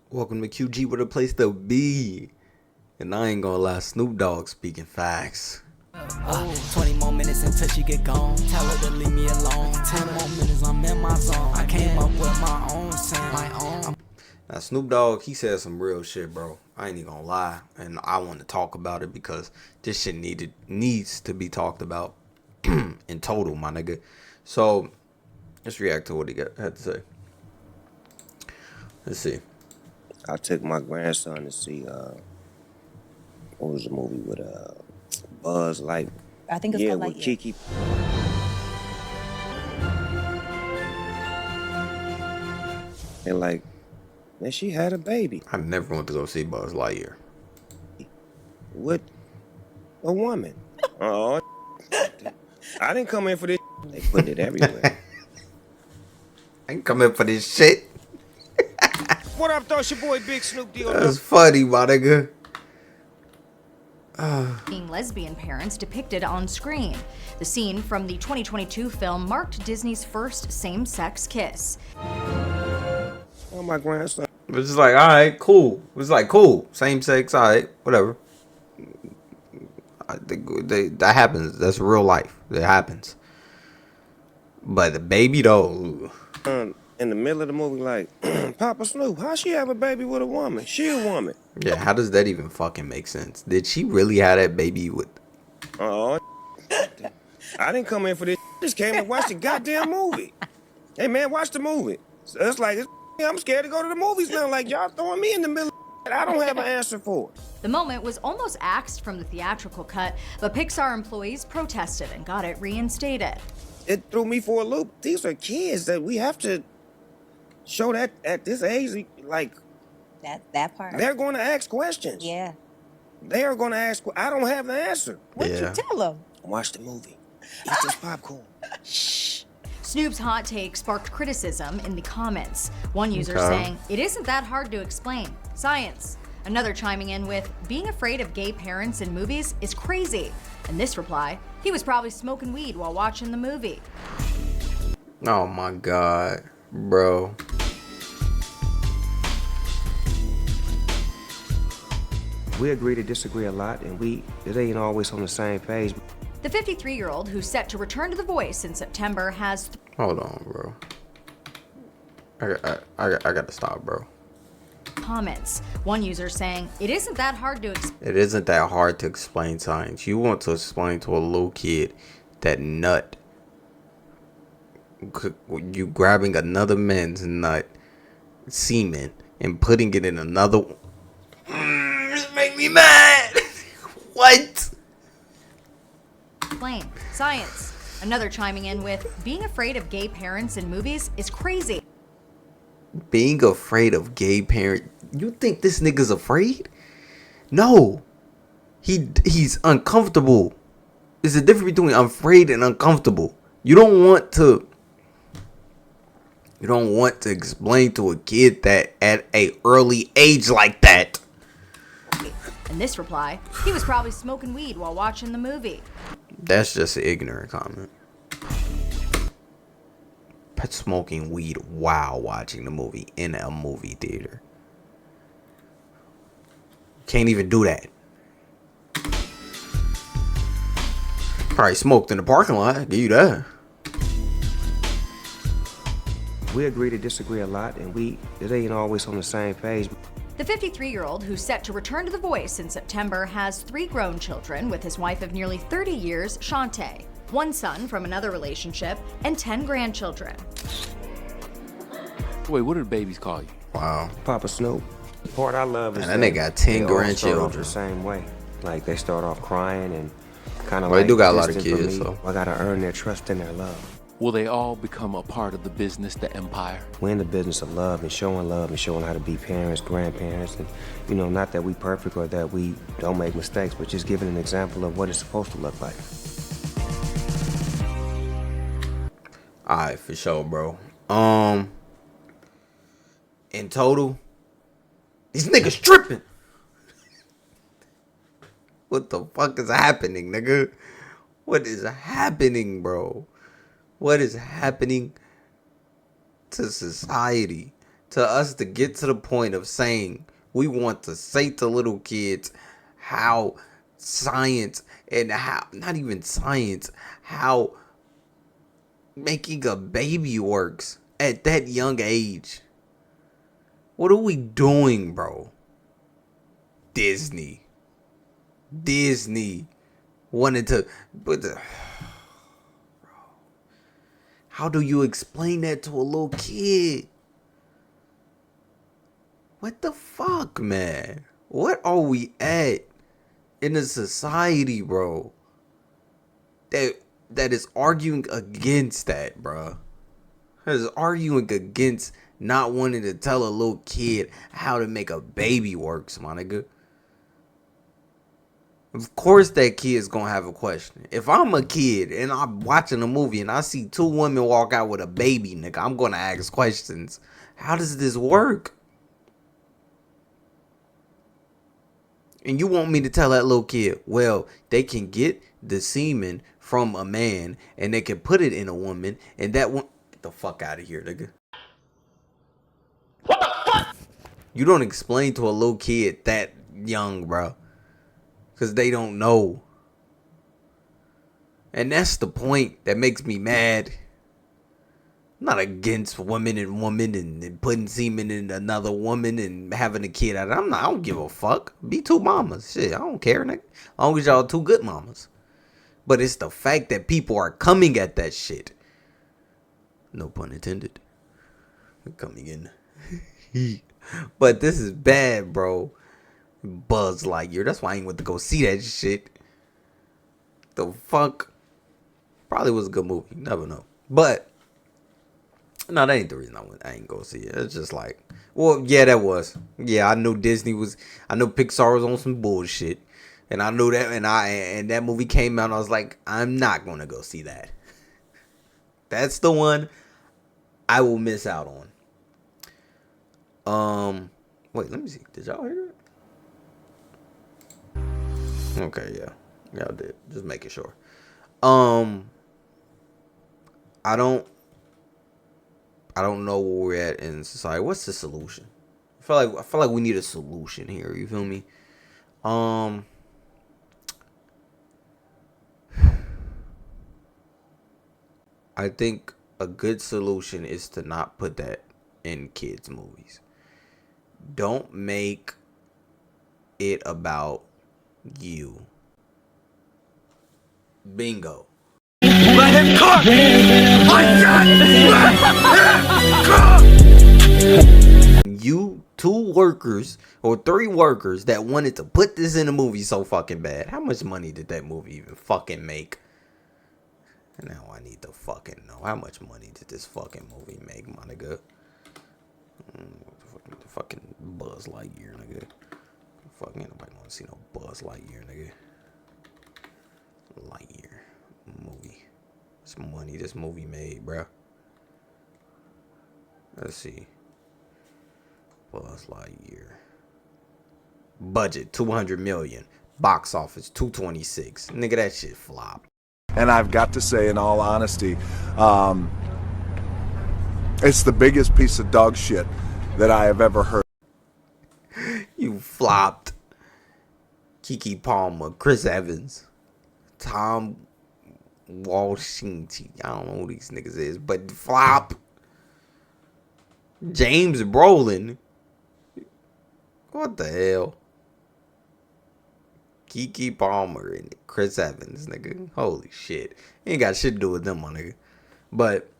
Welcome to QG, where the place to be. And I ain't gonna lie, Snoop Dogg speaking facts. 20 more minutes until she get gone. Tell her to leave me alone. 10 more minutes, I'm in my zone. I came up with my own sound. Now, Snoop Dogg, he said some real shit, bro. I ain't even gonna lie. And I want to talk about it because this shit needs to be talked about in total, my nigga. So, let's react to what he had to say. Let's see. I took my grandson to see what was the movie with Buzz Light? I think it's Yeah, called with Lightyear. Kiki. And like, man, she had a baby I never went to go see Buzz Lightyear. with a woman. Oh, I didn't come in for this. They put it everywhere. I ain't coming for this shit. What up, though? It's your boy Big Snoop D. That's funny, my nigga. Being lesbian parents depicted on screen. The scene from the 2022 film marked Disney's first same-sex kiss. Oh, my grandson. It was just like, all right, cool. It was like, cool. Same sex, all right, whatever. I think that happens. That's real life. It happens. But the baby, though. In the middle of the movie, like, Papa Snoop, how she have a baby with a woman? She a woman. Yeah, how does that even fucking make sense? Did she really have that baby with... Oh, I didn't come in for this. Just came to watch the goddamn movie. Hey, man, watch the movie. So it's like, I'm scared to go to the movies now. Like, y'all throwing me in the middle of I don't have an answer for it. The moment was almost axed from the theatrical cut, but Pixar employees protested and got it reinstated. It threw me for a loop. These are kids that we have to show that at this age, like, That part. they're going to ask questions. Yeah. They are going to ask. I don't have the answer. What'd Yeah. you tell them? Watch the movie. Eat this popcorn. Snoop's hot take sparked criticism in the comments. One user Okay. saying, "It isn't that hard to explain. Science." Another chiming in with, "Being afraid of gay parents in movies is crazy." And this reply, "He was probably smoking weed while watching the movie." Oh, my God. Bro. We agree to disagree a lot, and it ain't always on the same page. The 53-year-old, who's set to return to The Voice in September, has Hold on, bro. I gotta stop, bro. comments. One user saying, "It isn't that hard to explain." It isn't that hard to explain science. You want to explain to a little kid that nut, you grabbing another man's nut, semen, and putting it in another. This make me mad. What? Science. Another chiming in with, "Being afraid of gay parents in movies is crazy." Being afraid of gay parent. You think this nigga's afraid? No. He's uncomfortable. There's a difference between afraid and uncomfortable. You don't want to explain to a kid that at a early age like that. In this reply, "He was probably smoking weed while watching the movie." That's just an ignorant comment. Pet smoking weed while watching the movie in a movie theater. Can't even do that. Probably smoked in the parking lot. Give you that. We agree to disagree a lot, and it ain't always on the same page. The 53-year-old, who's set to return to The Voice in September, has 3 grown children with his wife of nearly 30 years, Shantae, 1 son from another relationship, and 10 grandchildren. Wait, what do the babies call you? Wow. Papa Snoop. The part I love is Man, that nigga got 10 they all start off grandchildren. the same way. Like, they start off crying and kind of Well, they like do got a lot of distant from kids, me. so. I gotta earn their trust and their love. Will they all become a part of the business, the empire? We're in the business of love and showing how to be parents, grandparents, and not that we perfect or that we don't make mistakes, but just giving an example of what it's supposed to look like. Alright, for sure, bro. In total, these niggas tripping. What the fuck is happening, nigga? What is happening, bro? What is happening to society, to us to get to the point of saying we want to say to little kids how science and how, not even science, how making a baby works at that young age. What are we doing, bro? Disney wanted to, but how do you explain that to a little kid? What the fuck, man? What are we at in a society, bro, that is arguing against that, bro? That is arguing against not wanting to tell a little kid how to make a baby works, my nigga. Of course that kid's gonna have a question. If I'm a kid and I'm watching a movie and I see two women walk out with a baby, nigga, I'm gonna ask questions. How does this work? And you want me to tell that little kid, well, they can get the semen from a man and they can put it in a woman, and that one, get the fuck out of here, nigga. What the fuck? You don't explain to a little kid that young, bro, because they don't know. And that's the point that makes me mad. I'm not against women and putting semen in another woman and having a kid out of it. I don't give a fuck. Be two mamas. Shit, I don't care, nigga. As long as y'all two good mamas. But it's the fact that people are coming at that shit. No pun intended. Coming in. But this is bad, bro. Buzz Lightyear. That's why I ain't went to go see that shit. The fuck? Probably was a good movie. You never know. But no, that ain't the reason I ain't go see it. It's just like, well, yeah, that was. Yeah, I knew Disney was. I know Pixar was on some bullshit, and I knew that. And that movie came out, and I was like, I'm not gonna go see that. That's the one I will miss out on. Wait, let me see. Did y'all hear it? Okay, yeah, y'all did. Just making sure. I don't know where we're at in society. What's the solution? I feel like we need a solution here. You feel me? I think a good solution is to not put that in kids' movies. Don't make it about you. Bingo. Let him cook! You two workers or three workers that wanted to put this in a movie so fucking bad. How much money did that movie even fucking make? Now I need to fucking know. How much money did this fucking movie make, my nigga? The fucking Buzz Lightyear, nigga. Fucking ain't nobody wanna see no Buzz Lightyear, nigga. Lightyear movie. Some money this movie made, bruh. Let's see. Buzz Lightyear. Budget 200 million. Box office 226. Nigga, that shit flopped. And I've got to say, in all honesty, it's the biggest piece of dog shit that I have ever heard. You flopped. Keke Palmer, Chris Evans, Tom Washington. I don't know who these niggas is, but flop. James Brolin. What the hell? Keke Palmer and Chris Evans, nigga. Holy shit. Ain't got shit to do with them, my nigga. But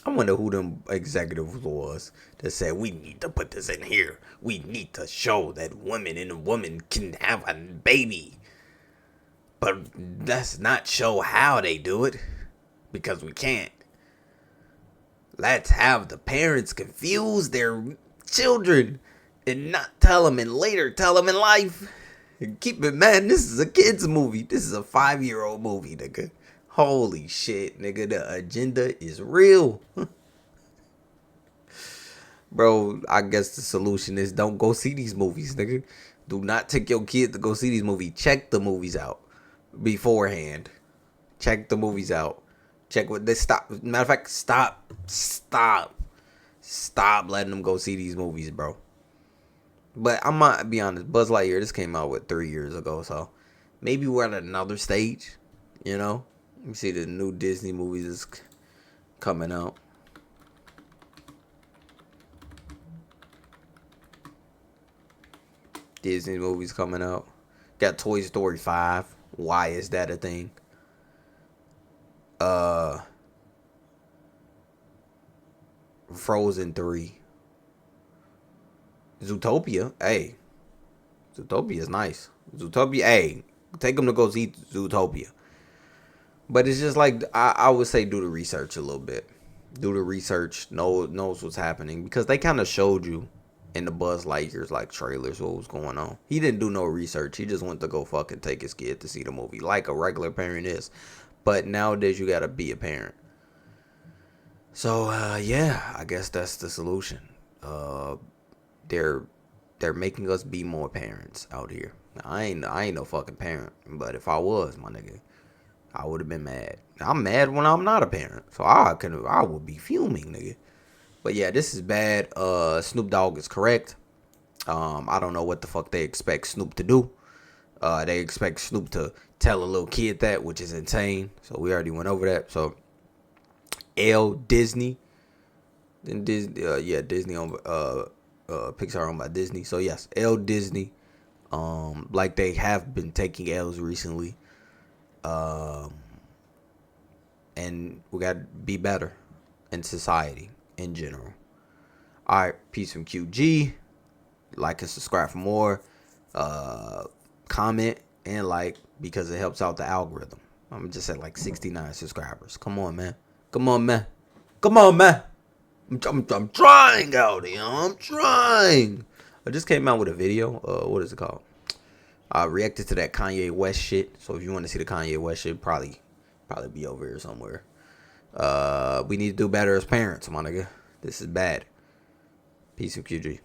I wonder who them executives was that said, we need to put this in here. We need to show that women and a woman can have a baby. But let's not show how they do it, because we can't. Let's have the parents confuse their children and not tell them, and later tell them in life. And keep it, man, this is a kid's movie. This is a 5-year-old movie, nigga. Holy shit, nigga. The agenda is real. Bro, I guess the solution is don't go see these movies, nigga. Do not take your kid to go see these movies. Check the movies out beforehand. Check the movies out. Check what they stop. Matter of fact, stop. Stop letting them go see these movies, bro. But I might be honest, Buzz Lightyear, this came out, 3 years ago, so maybe we're at another stage, you know? Let me see the new Disney movies is coming out. Disney movies coming out. Got Toy Story 5. Why is that a thing? Frozen 3. Zootopia. Hey. Zootopia is nice. Zootopia, hey. Take them to go see Zootopia. But it's just like, I would say do the research a little bit. Do the research. Knows what's happening. Because they kind of showed you in the Buzz Lightyear's like trailers what was going on. He didn't do no research. He just went to go fucking take his kid to see the movie. Like a regular parent is. But nowadays you gotta be a parent. So yeah, I guess that's the solution. They're making us be more parents out here. Now, I ain't no fucking parent, but if I was, my nigga, I would have been mad. I'm mad when I'm not a parent, so I would be fuming, nigga. But yeah, this is bad. Snoop Dogg is correct. I don't know what the fuck they expect Snoop to do. They expect Snoop to tell a little kid that, which is insane. So we already went over that. So Disney. Then Disney, Disney on Pixar owned by Disney. So yes, Disney. Like they have been taking L's recently. And we gotta be better in society in general. Alright, peace from QG. Like and subscribe for more. Comment and like because it helps out the algorithm. I'm just at like 69 subscribers. Come on, man. Come on, man. Come on, man. I'm trying out here. I'm trying. I just came out with a video. What is it called? I reacted to that Kanye West shit. So if you want to see the Kanye West shit, probably be over here somewhere. We need to do better as parents, my nigga. This is bad. Peace of QG.